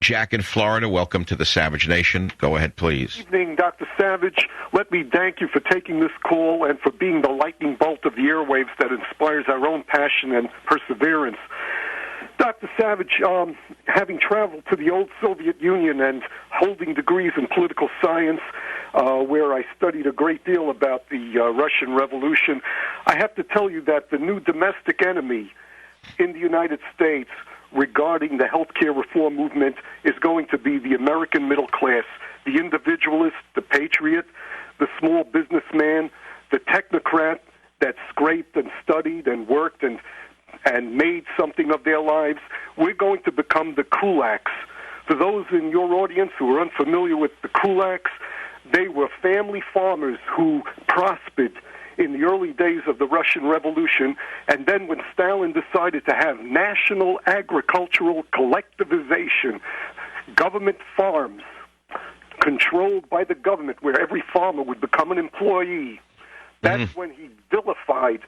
Jack in Florida, welcome to the Savage Nation. Go ahead, please. Good evening, Dr. Savage. Let me thank you for taking this call and for being the lightning bolt of the airwaves that inspires our own passion and perseverance. Dr. Savage, having traveled to the old Soviet Union and holding degrees in political science, where I studied a great deal about the Russian Revolution, I have to tell you that the new domestic enemy in the United States regarding the healthcare reform movement is going to be the American middle class, the individualist, the patriot, the small businessman, the technocrat that scraped and studied and worked and made something of their lives. We're going to become the kulaks. For those in your audience who are unfamiliar with the kulaks, they were family farmers who prospered in the early days of the Russian Revolution, and then when Stalin decided to have national agricultural collectivization, government farms controlled by the government, where every farmer would become an employee, that's when he vilified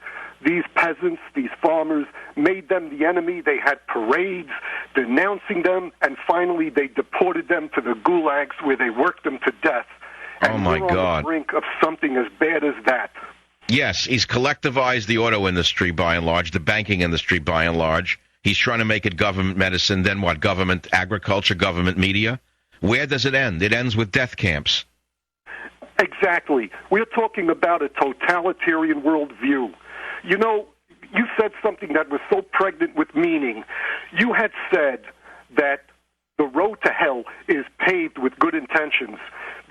these peasants, these farmers, made them the enemy. They had parades denouncing them, and finally they deported them to the gulags where they worked them to death. And oh, my we're God. on the brink of something as bad as that. Yes, he's collectivized the auto industry by and large, the banking industry by and large. He's trying to make it government medicine, then what, government agriculture, government media? Where does it end? It ends with death camps. Exactly. We're talking about a totalitarian worldview. You know, you said something that was so pregnant with meaning. You had said that the road to hell is paved with good intentions.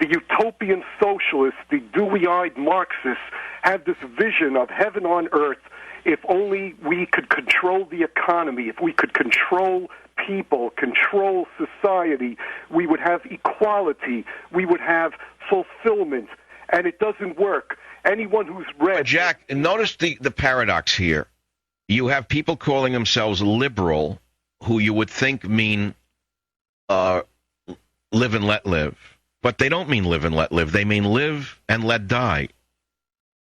The utopian socialists, the dewy-eyed Marxists, have this vision of heaven on earth if only we could control the economy, if we could control people, control society, we would have equality, we would have fulfillment, and it doesn't work. Anyone who's read... Jack, notice the paradox here. You have people calling themselves liberal who you would think mean live and let live. But they don't mean live and let live. They mean live and let die.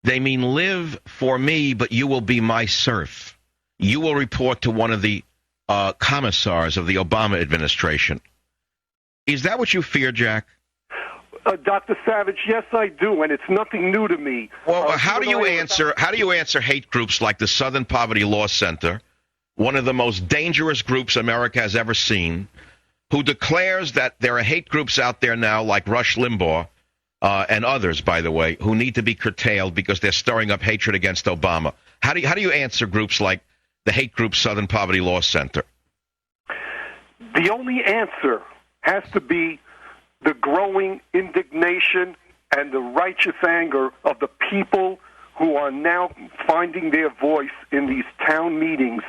They mean live for me, but you will be my serf. You will report to one of the commissars of the Obama administration. Is that what you fear, Jack? Dr. Savage, yes, I do, and it's nothing new to me. Well, how do you answer hate groups like the Southern Poverty Law Center, one of the most dangerous groups America has ever seen, who declares that there are hate groups out there now like Rush Limbaugh and others, by the way, who need to be curtailed because they're stirring up hatred against Obama? How do you answer groups like the hate group Southern Poverty Law Center? The only answer has to be the growing indignation and the righteous anger of the people who are now finding their voice in these town meetings.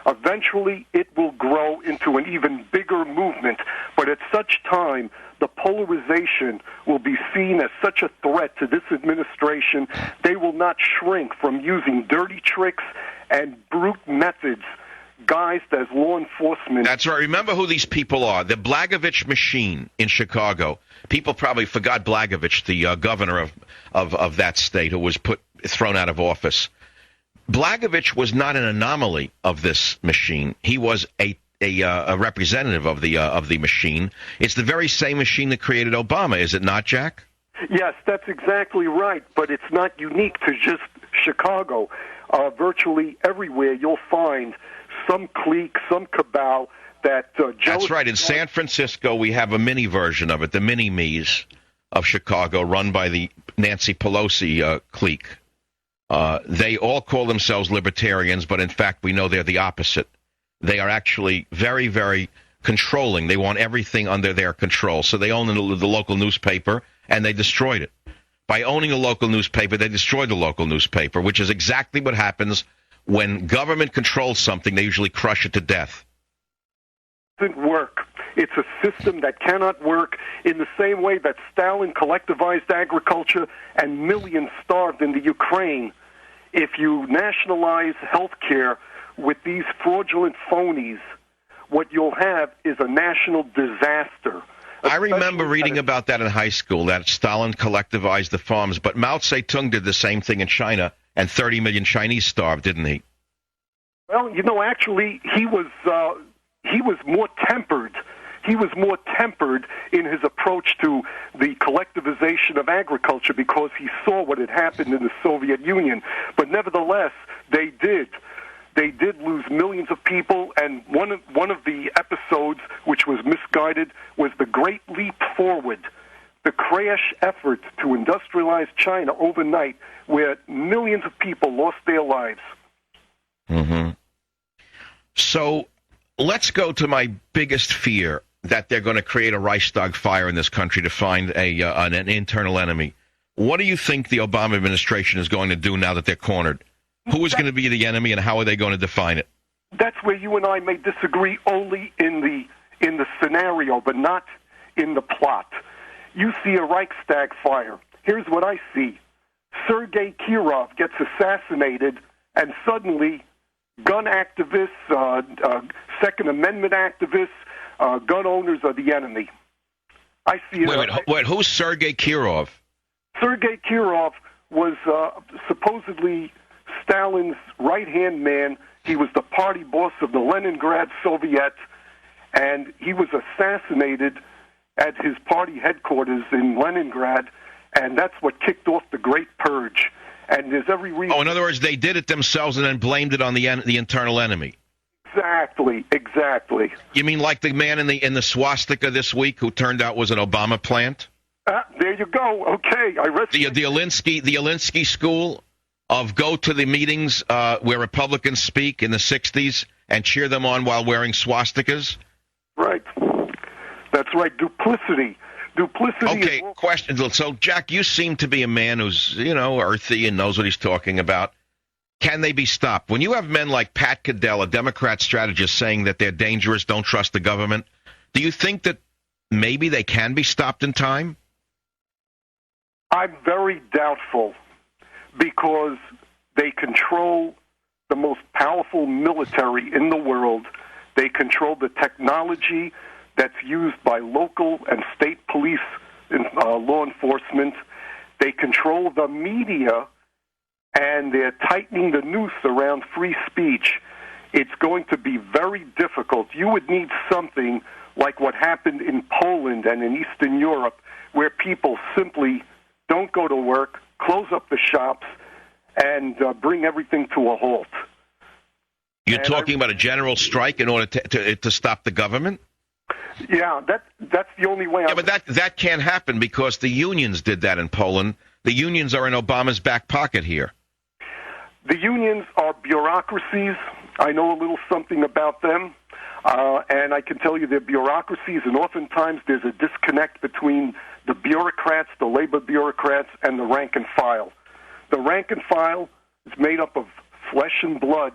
Eventually, it will grow into an even bigger movement, but at such time, the polarization will be seen as such a threat to this administration, they will not shrink from using dirty tricks and brute methods guised as law enforcement. That's right. Remember who these people are. The Blagojevich machine in Chicago. People probably forgot Blagojevich, the governor of that state, who was thrown out of office. Blagojevich was not an anomaly of this machine. He was a representative of the machine. It's the very same machine that created Obama, is it not, Jack? Yes, that's exactly right, but it's not unique to just Chicago. Virtually everywhere you'll find some clique, some cabal that... That's right. In San Francisco, we have a mini version of it, the mini-me's of Chicago, run by the Nancy Pelosi clique. They all call themselves libertarians, but in fact, we know they're the opposite. They are actually very, very controlling. They want everything under their control. So they own the local newspaper, and they destroyed it. By owning a local newspaper, they destroyed the local newspaper, which is exactly what happens when government controls something. They usually crush it to death. It doesn't work. It's a system that cannot work in the same way that Stalin collectivized agriculture and millions starved in the Ukraine. If you nationalize health care with these fraudulent phonies, what you'll have is a national disaster. I remember reading about that in high school, that Stalin collectivized the farms, but Mao Zedong did the same thing in China, and 30 million Chinese starved, didn't he? Well, you know, actually, he was more tempered. he was more tempered in his approach to the collectivization of agriculture because he saw what had happened in the Soviet Union. But nevertheless, they did lose millions of people, and one of the episodes which was misguided was the Great Leap Forward, the crash effort to industrialize China overnight, where millions of people lost their lives. Mm-hmm. So let's go to my biggest fear, that they're going to create a Reichstag fire in this country to find an internal enemy. What do you think the Obama administration is going to do now that they're cornered? Who is going to be the enemy, and how are they going to define it? That's where you and I may disagree only in the scenario, but not in the plot. You see a Reichstag fire. Here's what I see. Sergei Kirov gets assassinated, and suddenly gun activists, Second Amendment activists, gun owners are the enemy. I see it. Wait, who's Sergei Kirov? Sergei Kirov was supposedly Stalin's right-hand man. He was the party boss of the Leningrad Soviet, and he was assassinated at his party headquarters in Leningrad, and that's what kicked off the Great Purge. And there's every reason... Oh, in other words, they did it themselves and then blamed it on the internal enemy. Exactly. You mean like the man in the swastika this week who turned out was an Obama plant? There you go. Okay, I read the Alinsky school of go to the meetings where Republicans speak in the 60s and cheer them on while wearing swastikas? Right. That's right. Duplicity. Okay, question. So, Jack, you seem to be a man who's, earthy and knows what he's talking about. Can they be stopped? When you have men like Pat Caddell, a Democrat strategist, saying that they're dangerous, don't trust the government, do you think that maybe they can be stopped in time? I'm very doubtful, because they control the most powerful military in the world. They control the technology that's used by local and state police and law enforcement. They control the media, and they're tightening the noose around free speech. It's going to be very difficult. You would need something like what happened in Poland and in Eastern Europe, where people simply don't go to work, close up the shops, and bring everything to a halt. You're talking about a general strike in order to stop the government? Yeah, that's the only way. But that can't happen because the unions did that in Poland. The unions are in Obama's back pocket here. The unions are bureaucracies. I know a little something about them, and I can tell you they're bureaucracies, and oftentimes there's a disconnect between the bureaucrats, the labor bureaucrats, and the rank and file. The rank and file is made up of flesh and blood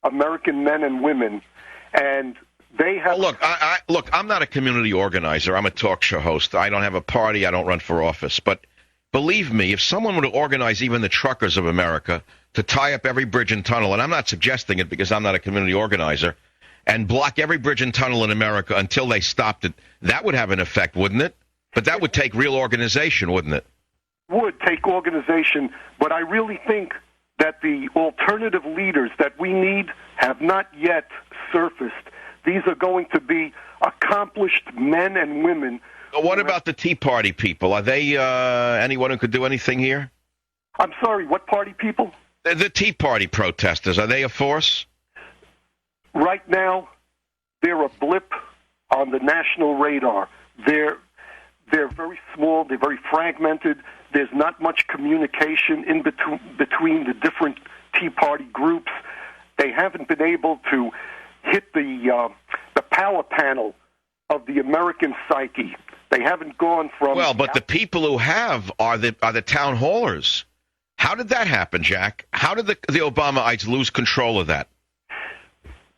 American men and women, and they have... Look, I'm not a community organizer. I'm a talk show host. I don't have a party. I don't run for office. But believe me, if someone were to organize even the truckers of America to tie up every bridge and tunnel, and I'm not suggesting it because I'm not a community organizer, and block every bridge and tunnel in America until they stopped it, that would have an effect, wouldn't it? But that would take real organization, wouldn't it? Would take organization, but I really think that the alternative leaders that we need have not yet surfaced. These are going to be accomplished men and women. What about the Tea Party people? Are they anyone who could do anything here? I'm sorry, what party people? The Tea Party protesters, are they a force? Right now, they're a blip on the national radar. They're very small. They're very fragmented. There's not much communication in between the different Tea Party groups. They haven't been able to hit the power panel of the American psyche. They haven't gone from... Well, but the people who have are the town hallers. How did that happen, Jack? How did the Obamaites lose control of that?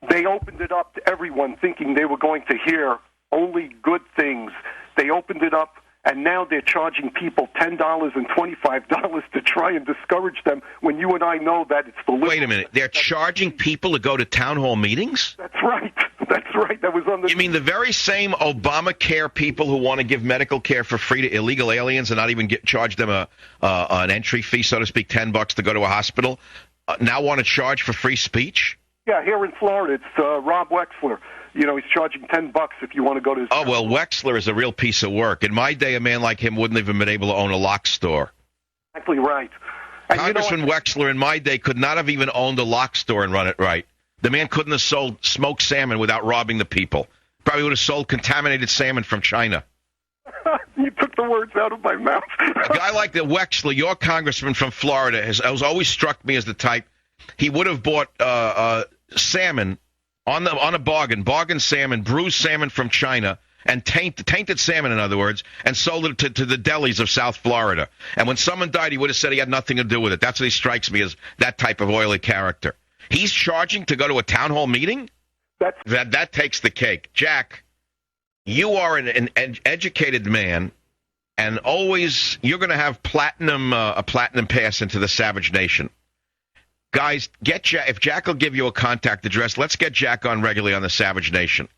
They opened it up to everyone thinking they were going to hear only good things. They opened it up, and now they're charging people $10 and $25 to try and discourage them when you and I know that it's the... Wait a minute. They're charging people to go to town hall meetings? That's right. That's right. That was on the... You mean the very same Obamacare people who want to give medical care for free to illegal aliens and not even charge them an entry fee, so to speak, $10 to go to a hospital, now want to charge for free speech? Yeah, here in Florida, it's Rob Wexler. he's charging $10 if you want to go to his... Oh, well, Wexler is a real piece of work. In my day, a man like him wouldn't have even been able to own a lock store. Exactly right. And Congressman Wexler in my day could not have even owned a lock store and run it right. The man couldn't have sold smoked salmon without robbing the people. Probably would have sold contaminated salmon from China. You took the words out of my mouth. A guy like the Wexler, your congressman from Florida, has always struck me as the type. He would have bought salmon on a bargain salmon, bruised salmon from China, and tainted salmon, in other words, and sold it to the delis of South Florida. And when someone died, he would have said he had nothing to do with it. That's what he strikes me as, that type of oily character. He's charging to go to a town hall meeting? That takes the cake. Jack, you are an educated man, and always you're going to have a platinum pass into the Savage Nation. Guys, get Jack. If Jack will give you a contact address, let's get Jack on regularly on the Savage Nation.